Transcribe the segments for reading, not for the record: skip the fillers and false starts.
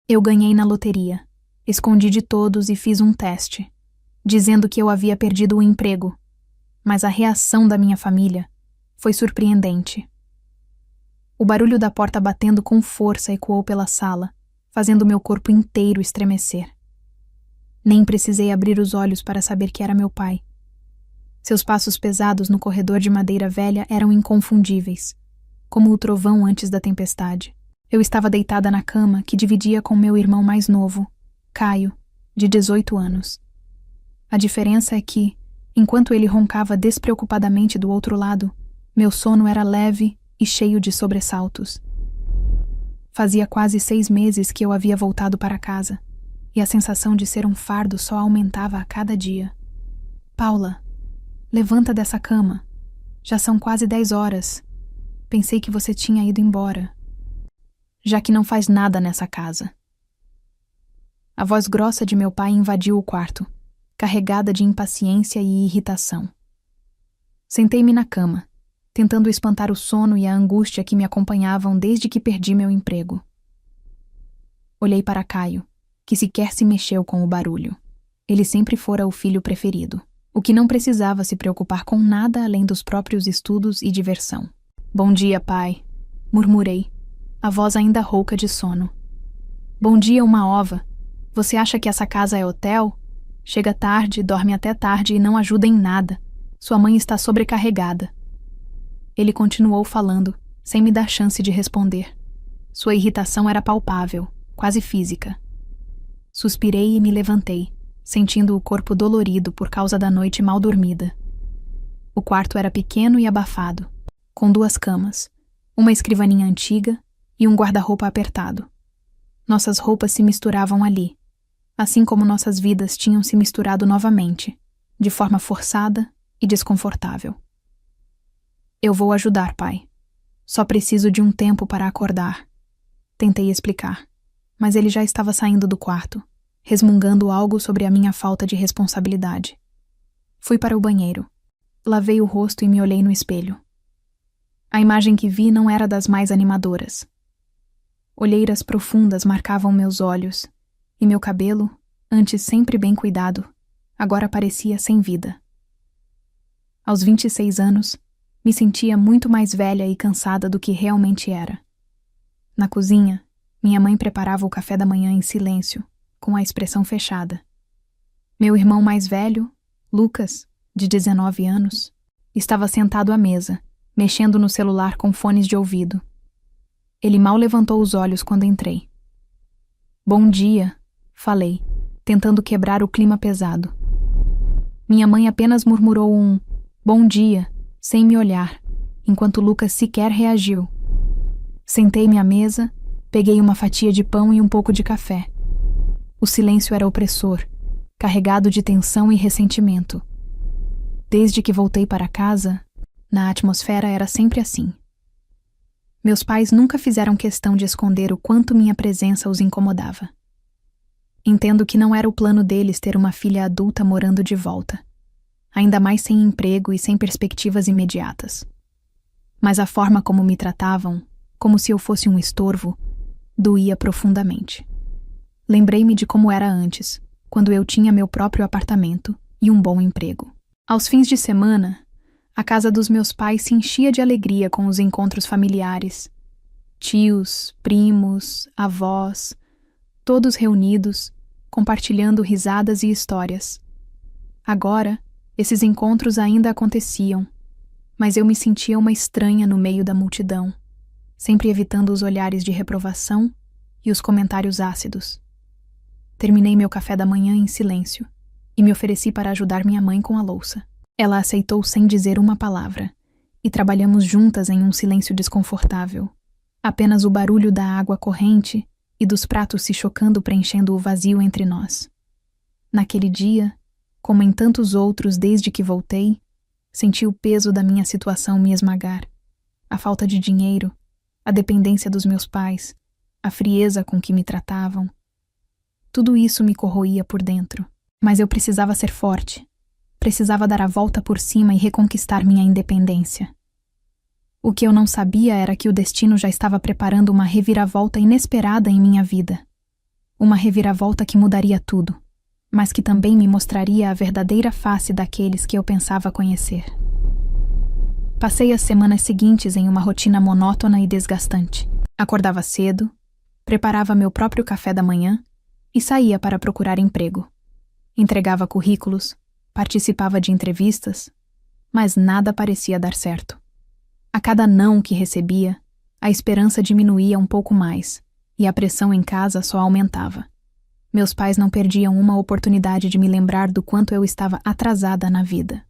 Eu ganhei na loteria. Escondi de todos e fiz um teste, dizendo que eu havia perdido o emprego. Mas a reação da minha família foi surpreendente. O barulho da porta batendo com força ecoou pela sala, fazendo meu corpo inteiro estremecer. Nem precisei abrir os olhos para saber que era meu pai. Seus passos pesados no corredor de madeira velha eram inconfundíveis, como o trovão antes da tempestade. Eu estava deitada na cama que dividia com meu irmão mais novo, Caio, de 18 anos. A diferença é que, enquanto ele roncava despreocupadamente do outro lado, meu sono era leve e cheio de sobressaltos. Fazia quase 6 meses que eu havia voltado para casa, e a sensação de ser um fardo só aumentava a cada dia. Paula, levanta dessa cama. Já são quase 10 horas. Pensei que você tinha ido embora. Já que não faz nada nessa casa. A voz grossa de meu pai invadiu o quarto, carregada de impaciência e irritação. Sentei-me na cama, tentando espantar o sono e a angústia que me acompanhavam desde que perdi meu emprego. Olhei para Caio, que sequer se mexeu com o barulho. Ele sempre fora o filho preferido, o que não precisava se preocupar com nada além dos próprios estudos e diversão. Bom dia, pai, murmurei, a voz ainda rouca de sono. Bom dia, uma ova. Você acha que essa casa é hotel? Chega tarde, dorme até tarde e não ajuda em nada. Sua mãe está sobrecarregada. Ele continuou falando, sem me dar chance de responder. Sua irritação era palpável, quase física. Suspirei e me levantei, sentindo o corpo dolorido por causa da noite mal dormida. O quarto era pequeno e abafado, com 2 camas, uma escrivaninha antiga e um guarda-roupa apertado. Nossas roupas se misturavam ali, assim como nossas vidas tinham se misturado novamente, de forma forçada e desconfortável. Eu vou ajudar, pai. Só preciso de um tempo para acordar. Tentei explicar, mas ele já estava saindo do quarto, resmungando algo sobre a minha falta de responsabilidade. Fui para o banheiro. Lavei o rosto e me olhei no espelho. A imagem que vi não era das mais animadoras. Olheiras profundas marcavam meus olhos, e meu cabelo, antes sempre bem cuidado, agora parecia sem vida. Aos 26 anos, me sentia muito mais velha e cansada do que realmente era. Na cozinha, minha mãe preparava o café da manhã em silêncio, com a expressão fechada. Meu irmão mais velho, Lucas, de 19 anos, estava sentado à mesa, mexendo no celular com fones de ouvido. Ele mal levantou os olhos quando entrei. Bom dia, falei, tentando quebrar o clima pesado. Minha mãe apenas murmurou um bom dia, sem me olhar, enquanto Lucas sequer reagiu. Sentei-me à mesa, peguei uma fatia de pão e um pouco de café. O silêncio era opressor, carregado de tensão e ressentimento. Desde que voltei para casa, na atmosfera era sempre assim. Meus pais nunca fizeram questão de esconder o quanto minha presença os incomodava. Entendo que não era o plano deles ter uma filha adulta morando de volta, ainda mais sem emprego e sem perspectivas imediatas. Mas a forma como me tratavam, como se eu fosse um estorvo, doía profundamente. Lembrei-me de como era antes, quando eu tinha meu próprio apartamento e um bom emprego. Aos fins de semana, a casa dos meus pais se enchia de alegria com os encontros familiares. Tios, primos, avós, todos reunidos, compartilhando risadas e histórias. Agora, esses encontros ainda aconteciam, mas eu me sentia uma estranha no meio da multidão, sempre evitando os olhares de reprovação e os comentários ácidos. Terminei meu café da manhã em silêncio e me ofereci para ajudar minha mãe com a louça. Ela aceitou sem dizer uma palavra, e trabalhamos juntas em um silêncio desconfortável. Apenas o barulho da água corrente e dos pratos se chocando preenchendo o vazio entre nós. Naquele dia, como em tantos outros desde que voltei, senti o peso da minha situação me esmagar. A falta de dinheiro, a dependência dos meus pais, a frieza com que me tratavam. Tudo isso me corroía por dentro, mas eu precisava ser forte. Precisava dar a volta por cima e reconquistar minha independência. O que eu não sabia era que o destino já estava preparando uma reviravolta inesperada em minha vida. Uma reviravolta que mudaria tudo, mas que também me mostraria a verdadeira face daqueles que eu pensava conhecer. Passei as semanas seguintes em uma rotina monótona e desgastante. Acordava cedo, preparava meu próprio café da manhã e saía para procurar emprego. Entregava currículos, participava de entrevistas, mas nada parecia dar certo. A cada não que recebia, a esperança diminuía um pouco mais e a pressão em casa só aumentava. Meus pais não perdiam uma oportunidade de me lembrar do quanto eu estava atrasada na vida.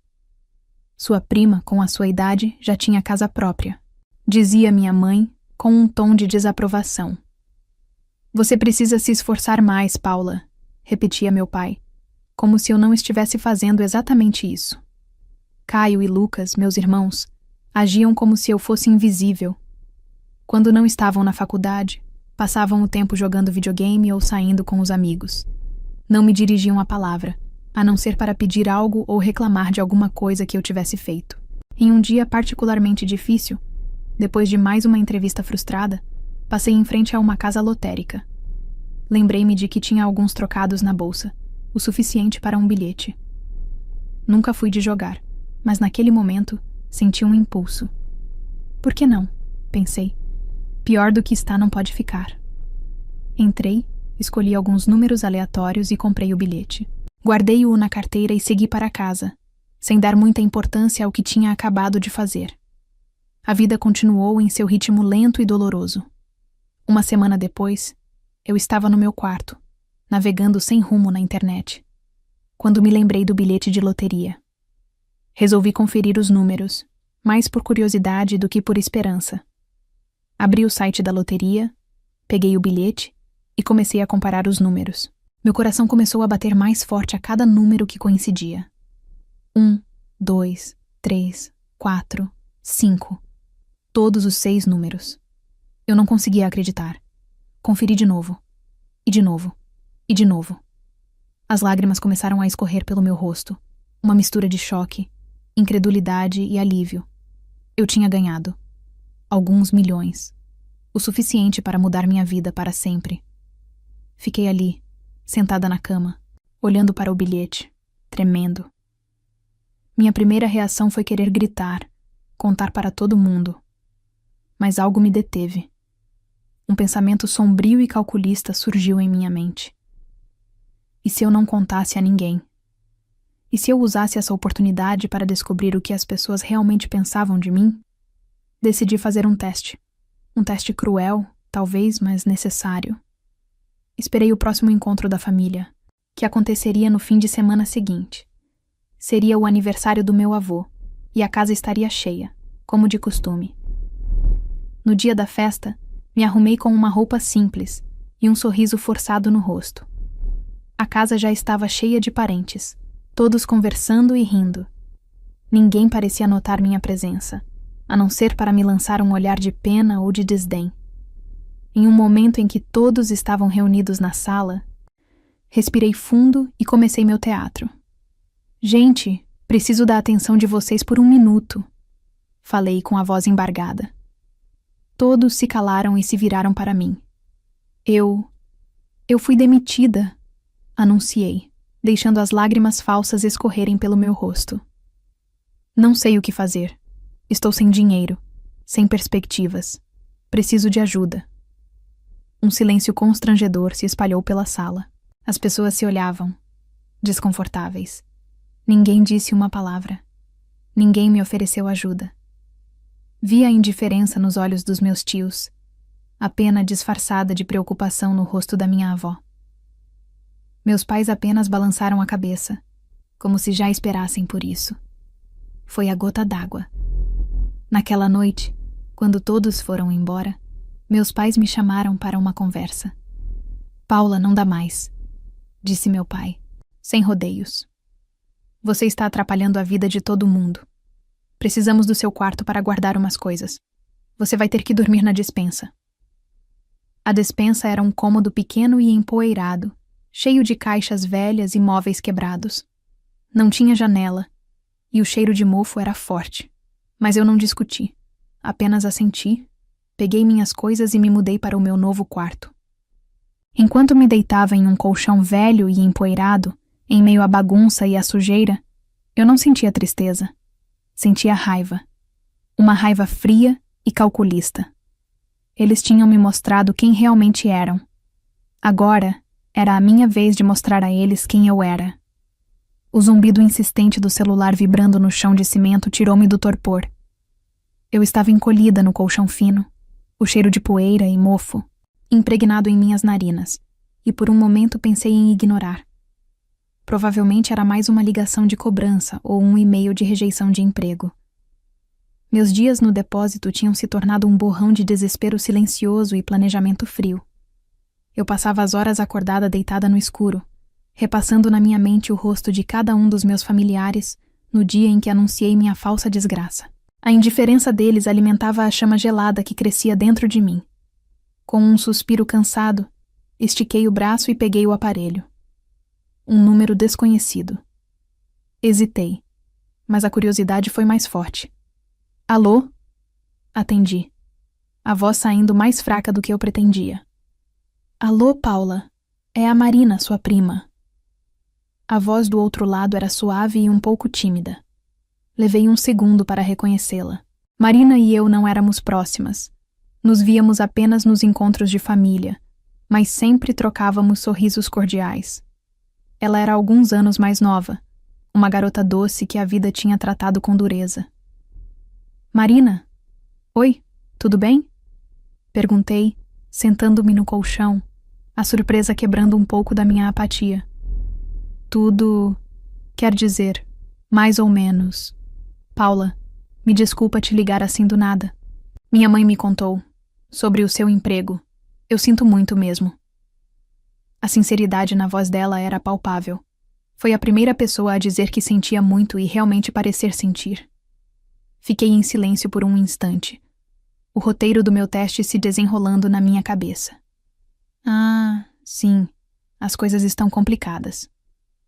Sua prima, com a sua idade, já tinha casa própria. Dizia minha mãe, com um tom de desaprovação. Você precisa se esforçar mais, Paula, repetia meu pai, como se eu não estivesse fazendo exatamente isso. Caio e Lucas, meus irmãos, agiam como se eu fosse invisível. Quando não estavam na faculdade, passavam o tempo jogando videogame ou saindo com os amigos. Não me dirigiam a palavra, a não ser para pedir algo ou reclamar de alguma coisa que eu tivesse feito. Em um dia particularmente difícil, depois de mais uma entrevista frustrada, passei em frente a uma casa lotérica. Lembrei-me de que tinha alguns trocados na bolsa, o suficiente para um bilhete. Nunca fui de jogar, mas naquele momento senti um impulso. Por que não? Pensei. Pior do que está não pode ficar. Entrei, escolhi alguns números aleatórios e comprei o bilhete. Guardei-o na carteira e segui para casa, sem dar muita importância ao que tinha acabado de fazer. A vida continuou em seu ritmo lento e doloroso. Uma semana depois, eu estava no meu quarto, navegando sem rumo na internet, quando me lembrei do bilhete de loteria. Resolvi conferir os números, mais por curiosidade do que por esperança. Abri o site da loteria, peguei o bilhete e comecei a comparar os números. Meu coração começou a bater mais forte a cada número que coincidia. 1, 2, 3, 4, 5. Todos os 6 números. Eu não conseguia acreditar. Conferi de novo. E de novo. E de novo. As lágrimas começaram a escorrer pelo meu rosto. Uma mistura de choque, incredulidade e alívio. Eu tinha ganhado. Alguns milhões. O suficiente para mudar minha vida para sempre. Fiquei ali, sentada na cama, olhando para o bilhete, tremendo. Minha primeira reação foi querer gritar, contar para todo mundo. Mas algo me deteve. Um pensamento sombrio e calculista surgiu em minha mente. E se eu não contasse a ninguém? E se eu usasse essa oportunidade para descobrir o que as pessoas realmente pensavam de mim? Decidi fazer um teste. Um teste cruel, talvez, mas necessário. Esperei o próximo encontro da família, que aconteceria no fim de semana seguinte. Seria o aniversário do meu avô, e a casa estaria cheia, como de costume. No dia da festa, me arrumei com uma roupa simples e um sorriso forçado no rosto. A casa já estava cheia de parentes, todos conversando e rindo. Ninguém parecia notar minha presença, a não ser para me lançar um olhar de pena ou de desdém. Em um momento em que todos estavam reunidos na sala, respirei fundo e comecei meu teatro. Gente, preciso da atenção de vocês por 1 minuto, falei com a voz embargada. Todos se calaram e se viraram para mim. Eu fui demitida, anunciei, deixando as lágrimas falsas escorrerem pelo meu rosto. Não sei o que fazer. Estou sem dinheiro, sem perspectivas. Preciso de ajuda. Um silêncio constrangedor se espalhou pela sala. As pessoas se olhavam, desconfortáveis. Ninguém disse uma palavra. Ninguém me ofereceu ajuda. Vi a indiferença nos olhos dos meus tios, a pena disfarçada de preocupação no rosto da minha avó. Meus pais apenas balançaram a cabeça, como se já esperassem por isso. Foi a gota d'água. Naquela noite, quando todos foram embora, meus pais me chamaram para uma conversa. Paula, não dá mais, disse meu pai, sem rodeios. Você está atrapalhando a vida de todo mundo. Precisamos do seu quarto para guardar umas coisas. Você vai ter que dormir na despensa. A despensa era um cômodo pequeno e empoeirado, cheio de caixas velhas e móveis quebrados. Não tinha janela, e o cheiro de mofo era forte. Mas eu não discuti, apenas assenti, peguei minhas coisas e me mudei para o meu novo quarto. Enquanto me deitava em um colchão velho e empoeirado, em meio à bagunça e à sujeira, eu não sentia tristeza. Sentia raiva. Uma raiva fria e calculista. Eles tinham me mostrado quem realmente eram. Agora, era a minha vez de mostrar a eles quem eu era. O zumbido insistente do celular vibrando no chão de cimento tirou-me do torpor. Eu estava encolhida no colchão fino, o cheiro de poeira e mofo, impregnado em minhas narinas, e por um momento pensei em ignorar. Provavelmente era mais uma ligação de cobrança ou um e-mail de rejeição de emprego. Meus dias no depósito tinham se tornado um borrão de desespero silencioso e planejamento frio. Eu passava as horas acordada deitada no escuro, repassando na minha mente o rosto de cada um dos meus familiares no dia em que anunciei minha falsa desgraça. A indiferença deles alimentava a chama gelada que crescia dentro de mim. Com um suspiro cansado, estiquei o braço e peguei o aparelho. Um número desconhecido. Hesitei, mas a curiosidade foi mais forte. Alô? Atendi, a voz saindo mais fraca do que eu pretendia. Alô, Paula. É a Marina, sua prima. A voz do outro lado era suave e um pouco tímida. Levei um segundo para reconhecê-la. Marina e eu não éramos próximas. Nos víamos apenas nos encontros de família, mas sempre trocávamos sorrisos cordiais. Ela era alguns anos mais nova, uma garota doce que a vida tinha tratado com dureza. Marina? Oi, tudo bem? Perguntei, sentando-me no colchão, a surpresa quebrando um pouco da minha apatia. Tudo... quer dizer, mais ou menos. Paula, me desculpa te ligar assim do nada. Minha mãe me contou sobre o seu emprego. Eu sinto muito mesmo. A sinceridade na voz dela era palpável. Foi a primeira pessoa a dizer que sentia muito e realmente parecer sentir. Fiquei em silêncio por um instante, o roteiro do meu teste se desenrolando na minha cabeça. Ah, sim, as coisas estão complicadas,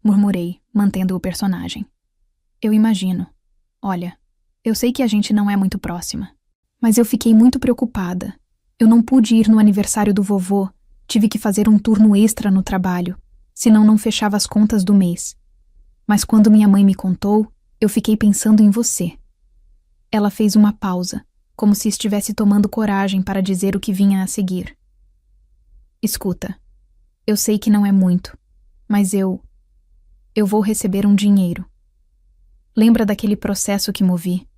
murmurei, mantendo o personagem. Eu imagino. Olha, eu sei que a gente não é muito próxima, mas eu fiquei muito preocupada. Eu não pude ir no aniversário do vovô, tive que fazer um turno extra no trabalho, senão não fechava as contas do mês. Mas quando minha mãe me contou, eu fiquei pensando em você. Ela fez uma pausa, como se estivesse tomando coragem para dizer o que vinha a seguir. Escuta, eu sei que não é muito, mas eu vou receber um dinheiro. Lembra daquele processo que movi?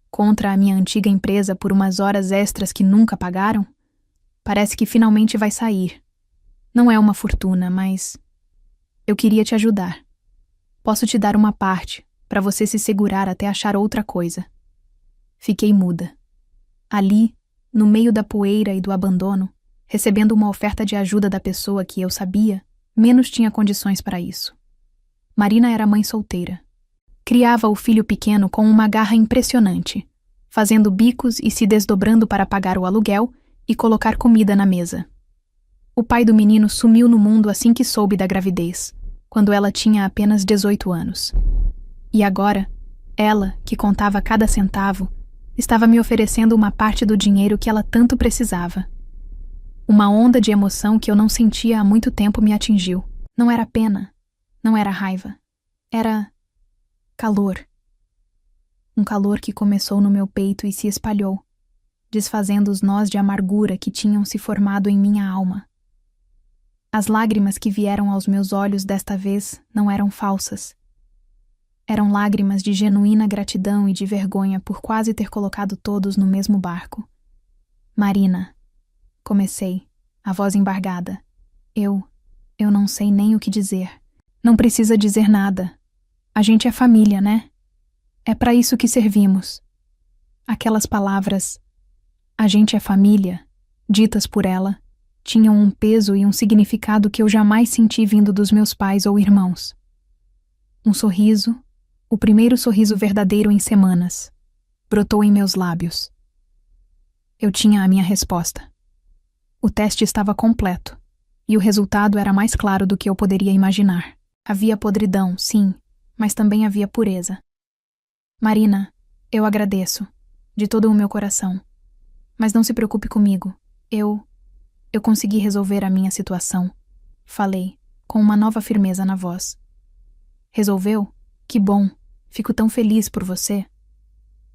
Contra a minha antiga empresa por umas horas extras que nunca pagaram? Parece que finalmente vai sair. Não é uma fortuna, mas... eu queria te ajudar. Posso te dar uma parte, para você se segurar até achar outra coisa. Fiquei muda. Ali, no meio da poeira e do abandono, recebendo uma oferta de ajuda da pessoa que eu sabia, menos tinha condições para isso. Marina era mãe solteira. Criava o filho pequeno com uma garra impressionante, fazendo bicos e se desdobrando para pagar o aluguel e colocar comida na mesa. O pai do menino sumiu no mundo assim que soube da gravidez, quando ela tinha apenas 18 anos. E agora, ela, que contava cada centavo, estava me oferecendo uma parte do dinheiro que ela tanto precisava. Uma onda de emoção que eu não sentia há muito tempo me atingiu. Não era pena, não era raiva. Era calor. Um calor que começou no meu peito e se espalhou, desfazendo os nós de amargura que tinham se formado em minha alma. As lágrimas que vieram aos meus olhos desta vez não eram falsas. Eram lágrimas de genuína gratidão e de vergonha por quase ter colocado todos no mesmo barco. Marina, comecei, a voz embargada. Eu não sei nem o que dizer. Não precisa dizer nada. A gente é família, né? É para isso que servimos. Aquelas palavras, a gente é família, ditas por ela, tinham um peso e um significado que eu jamais senti vindo dos meus pais ou irmãos. Um sorriso, o primeiro sorriso verdadeiro em semanas, brotou em meus lábios. Eu tinha a minha resposta. O teste estava completo, e o resultado era mais claro do que eu poderia imaginar. Havia podridão, sim, mas também havia pureza. Marina, eu agradeço, de todo o meu coração. Mas não se preocupe comigo. Eu consegui resolver a minha situação. Falei, com uma nova firmeza na voz. Resolveu? Que bom. Fico tão feliz por você.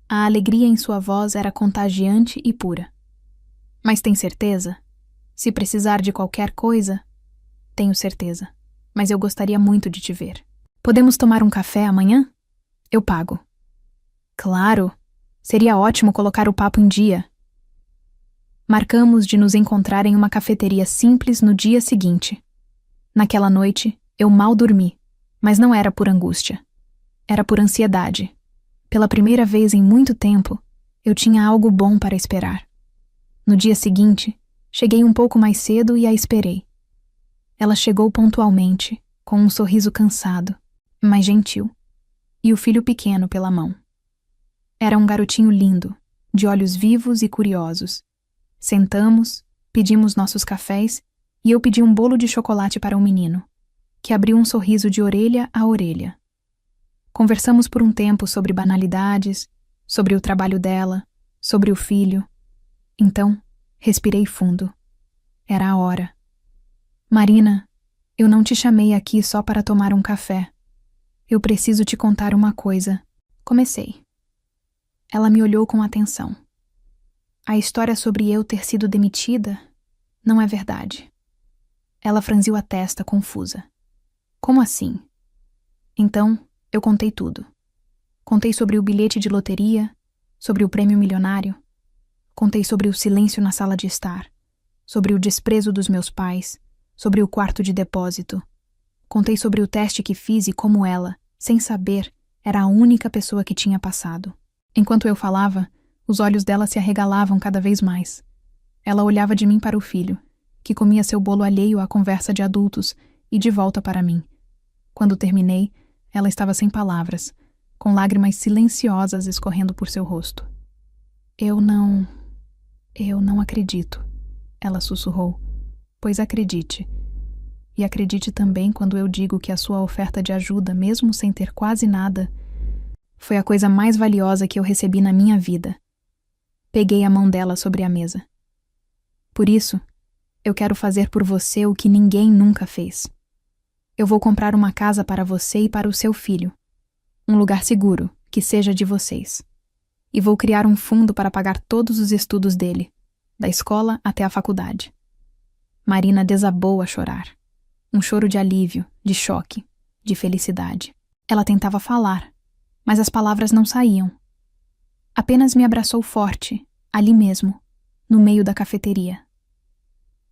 A alegria em sua voz era contagiante e pura. Mas tem certeza? Se precisar de qualquer coisa, tenho certeza. Mas eu gostaria muito de te ver. Podemos tomar um café amanhã? Eu pago. Claro. Seria ótimo colocar o papo em dia. Marcamos de nos encontrar em uma cafeteria simples no dia seguinte. Naquela noite, eu mal dormi, mas não era por angústia. Era por ansiedade. Pela primeira vez em muito tempo, eu tinha algo bom para esperar. No dia seguinte, cheguei um pouco mais cedo e a esperei. Ela chegou pontualmente, com um sorriso cansado, mas gentil, e o filho pequeno pela mão. Era um garotinho lindo, de olhos vivos e curiosos. Sentamos, pedimos nossos cafés e eu pedi um bolo de chocolate para o menino, que abriu um sorriso de orelha a orelha. Conversamos por um tempo sobre banalidades, sobre o trabalho dela, sobre o filho. Então, respirei fundo. Era a hora. Marina, eu não te chamei aqui só para tomar um café. Eu preciso te contar uma coisa. Comecei. Ela me olhou com atenção. A história sobre eu ter sido demitida não é verdade. Ela franziu a testa, confusa. Como assim? Então, eu contei tudo. Contei sobre o bilhete de loteria, sobre o prêmio milionário. Contei sobre o silêncio na sala de estar, sobre o desprezo dos meus pais, sobre o quarto de depósito. Contei sobre o teste que fiz e como ela, sem saber, era a única pessoa que tinha passado. Enquanto eu falava, os olhos dela se arregalavam cada vez mais. Ela olhava de mim para o filho, que comia seu bolo alheio à conversa de adultos, e de volta para mim. Quando terminei, ela estava sem palavras, com lágrimas silenciosas escorrendo por seu rosto. Eu não acredito, ela sussurrou. Pois acredite. E acredite também quando eu digo que a sua oferta de ajuda, mesmo sem ter quase nada, foi a coisa mais valiosa que eu recebi na minha vida. Peguei a mão dela sobre a mesa. Por isso, eu quero fazer por você o que ninguém nunca fez. Eu vou comprar uma casa para você e para o seu filho. Um lugar seguro, que seja de vocês. E vou criar um fundo para pagar todos os estudos dele, da escola até a faculdade. Marina desabou a chorar. Um choro de alívio, de choque, de felicidade. Ela tentava falar, mas as palavras não saíam. Apenas me abraçou forte, ali mesmo, no meio da cafeteria.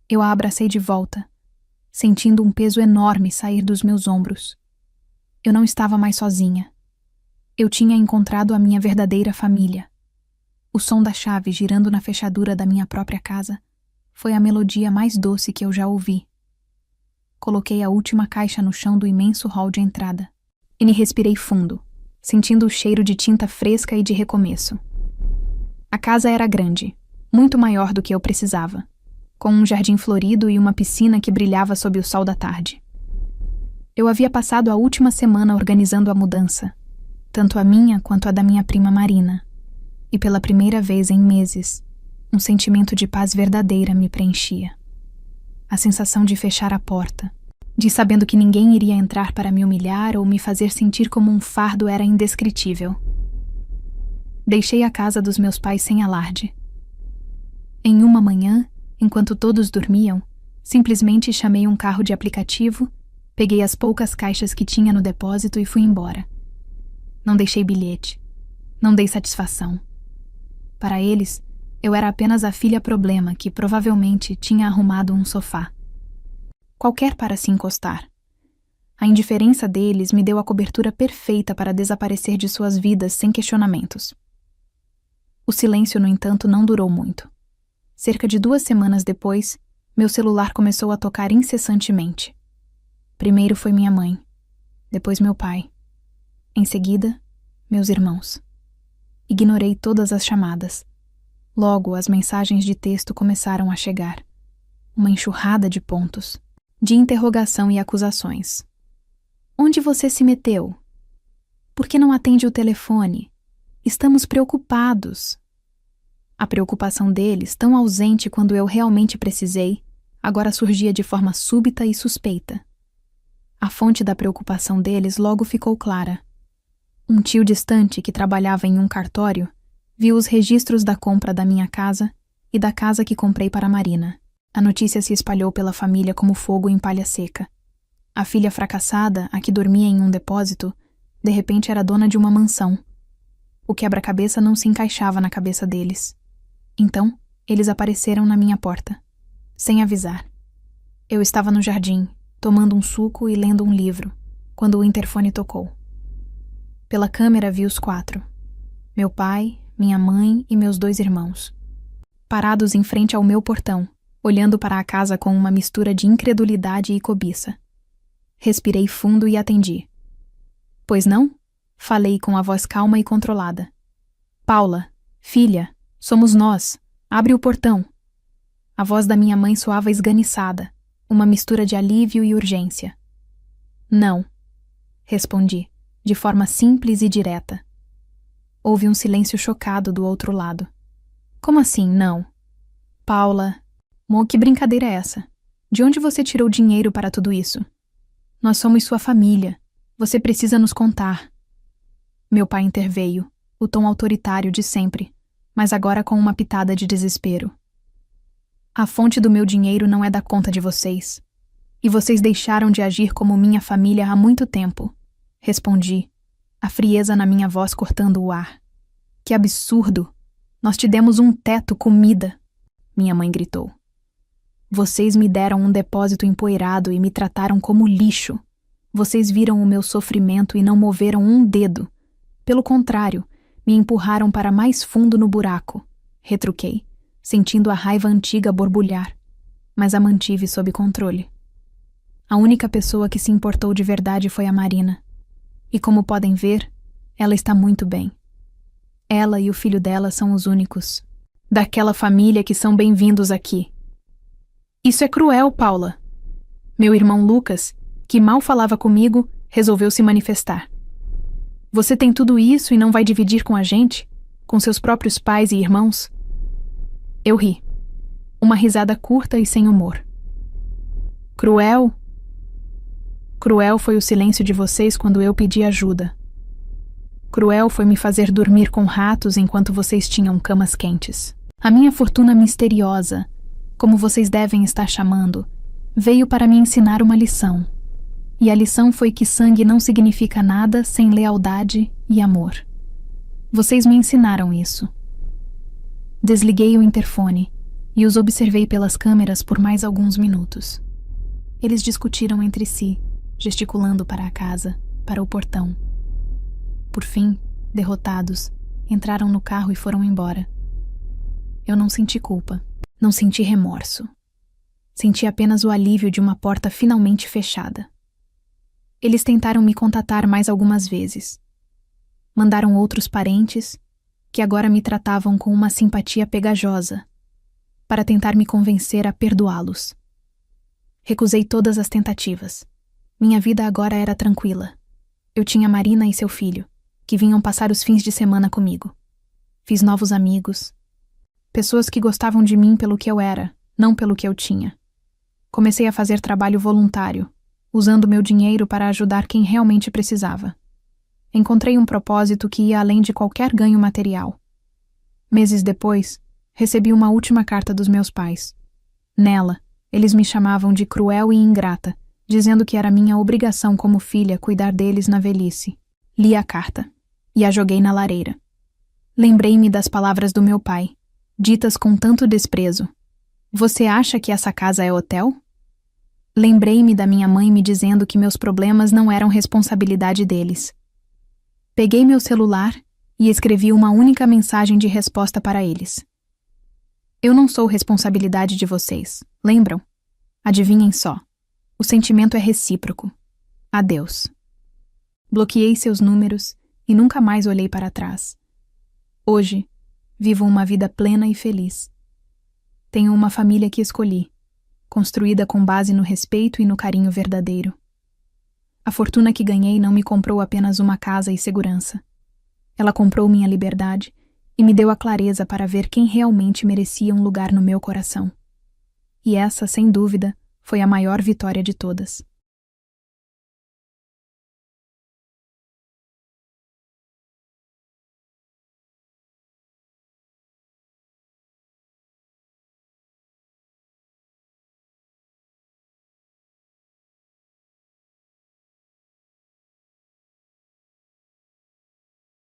Eu a abracei de volta, sentindo um peso enorme sair dos meus ombros. Eu não estava mais sozinha. Eu tinha encontrado a minha verdadeira família. O som da chave girando na fechadura da minha própria casa foi a melodia mais doce que eu já ouvi. Coloquei a última caixa no chão do imenso hall de entrada e me respirei fundo, sentindo o cheiro de tinta fresca e de recomeço. A casa era grande, muito maior do que eu precisava, com um jardim florido e uma piscina que brilhava sob o sol da tarde. Eu havia passado a última semana organizando a mudança, tanto a minha quanto a da minha prima Marina, e pela primeira vez em meses, um sentimento de paz verdadeira me preenchia. A sensação de fechar a porta, de sabendo que ninguém iria entrar para me humilhar ou me fazer sentir como um fardo era indescritível. Deixei a casa dos meus pais sem alarde. Em uma manhã, enquanto todos dormiam, simplesmente chamei um carro de aplicativo, peguei as poucas caixas que tinha no depósito e fui embora. Não deixei bilhete. Não dei satisfação. Para eles, eu era apenas a filha problema que provavelmente tinha arrumado um sofá. Qualquer para se encostar. A indiferença deles me deu a cobertura perfeita para desaparecer de suas vidas sem questionamentos. O silêncio, no entanto, não durou muito. Cerca de 2 semanas depois, meu celular começou a tocar incessantemente. Primeiro foi minha mãe, depois meu pai. Em seguida, meus irmãos. Ignorei todas as chamadas. Logo, as mensagens de texto começaram a chegar. Uma enxurrada de pontos, de interrogação e acusações. Onde você se meteu? Por que não atende o telefone? Estamos preocupados. A preocupação deles, tão ausente quando eu realmente precisei, agora surgia de forma súbita e suspeita. A fonte da preocupação deles logo ficou clara. Um tio distante que trabalhava em um cartório viu os registros da compra da minha casa e da casa que comprei para Marina. A notícia se espalhou pela família como fogo em palha seca. A filha fracassada, a que dormia em um depósito, de repente era dona de uma mansão. O quebra-cabeça não se encaixava na cabeça deles. Então, eles apareceram na minha porta, sem avisar. Eu estava no jardim, tomando um suco e lendo um livro, quando o interfone tocou. Pela câmera vi os 4. Meu pai, minha mãe e meus 2 irmãos. Parados em frente ao meu portão, olhando para a casa com uma mistura de incredulidade e cobiça. Respirei fundo e atendi. Pois não? Falei com a voz calma e controlada. Paula, filha, somos nós. Abre o portão. A voz da minha mãe soava esganiçada, uma mistura de alívio e urgência. Não, respondi, de forma simples e direta. Houve um silêncio chocado do outro lado. Como assim, não? Paula, que brincadeira é essa? De onde você tirou dinheiro para tudo isso? Nós somos sua família. Você precisa nos contar. Meu pai interveio, o tom autoritário de sempre, mas agora com uma pitada de desespero. A fonte do meu dinheiro não é da conta de vocês. E vocês deixaram de agir como minha família há muito tempo. Respondi, a frieza na minha voz cortando o ar. Que absurdo! Nós te demos um teto, comida! Minha mãe gritou. Vocês me deram um depósito empoeirado e me trataram como lixo. Vocês viram o meu sofrimento e não moveram um dedo. Pelo contrário, me empurraram para mais fundo no buraco. Retruquei, sentindo a raiva antiga borbulhar, mas a mantive sob controle. A única pessoa que se importou de verdade foi a Marina. E como podem ver, ela está muito bem. Ela e o filho dela são os únicos, daquela família que são bem-vindos aqui. Isso é cruel, Paula. Meu irmão Lucas, que mal falava comigo, resolveu se manifestar. Você tem tudo isso e não vai dividir com a gente? Com seus próprios pais e irmãos? Eu ri. Uma risada curta e sem humor. Cruel? Cruel foi o silêncio de vocês quando eu pedi ajuda. Cruel foi me fazer dormir com ratos enquanto vocês tinham camas quentes. A minha fortuna misteriosa, como vocês devem estar chamando, veio para me ensinar uma lição. E a lição foi que sangue não significa nada sem lealdade e amor. Vocês me ensinaram isso. Desliguei o interfone e os observei pelas câmeras por mais alguns minutos. Eles discutiram entre si, gesticulando para a casa, para o portão. Por fim, derrotados, entraram no carro e foram embora. Eu não senti culpa, não senti remorso. Senti apenas o alívio de uma porta finalmente fechada. Eles tentaram me contatar mais algumas vezes. Mandaram outros parentes, que agora me tratavam com uma simpatia pegajosa, para tentar me convencer a perdoá-los. Recusei todas as tentativas. Minha vida agora era tranquila. Eu tinha Marina e seu filho, que vinham passar os fins de semana comigo. Fiz novos amigos. Pessoas que gostavam de mim pelo que eu era, não pelo que eu tinha. Comecei a fazer trabalho voluntário, usando meu dinheiro para ajudar quem realmente precisava. Encontrei um propósito que ia além de qualquer ganho material. Meses depois, recebi uma última carta dos meus pais. Nela, eles me chamavam de cruel e ingrata, dizendo que era minha obrigação como filha cuidar deles na velhice. Li a carta e a joguei na lareira. Lembrei-me das palavras do meu pai, ditas com tanto desprezo. Você acha que essa casa é hotel? Lembrei-me da minha mãe me dizendo que meus problemas não eram responsabilidade deles. Peguei meu celular e escrevi uma única mensagem de resposta para eles. Eu não sou responsabilidade de vocês, lembram? Adivinhem só. O sentimento é recíproco. Adeus. Bloqueei seus números e nunca mais olhei para trás. Hoje, vivo uma vida plena e feliz. Tenho uma família que escolhi, construída com base no respeito e no carinho verdadeiro. A fortuna que ganhei não me comprou apenas uma casa e segurança. Ela comprou minha liberdade e me deu a clareza para ver quem realmente merecia um lugar no meu coração. E essa, sem dúvida, foi a maior vitória de todas.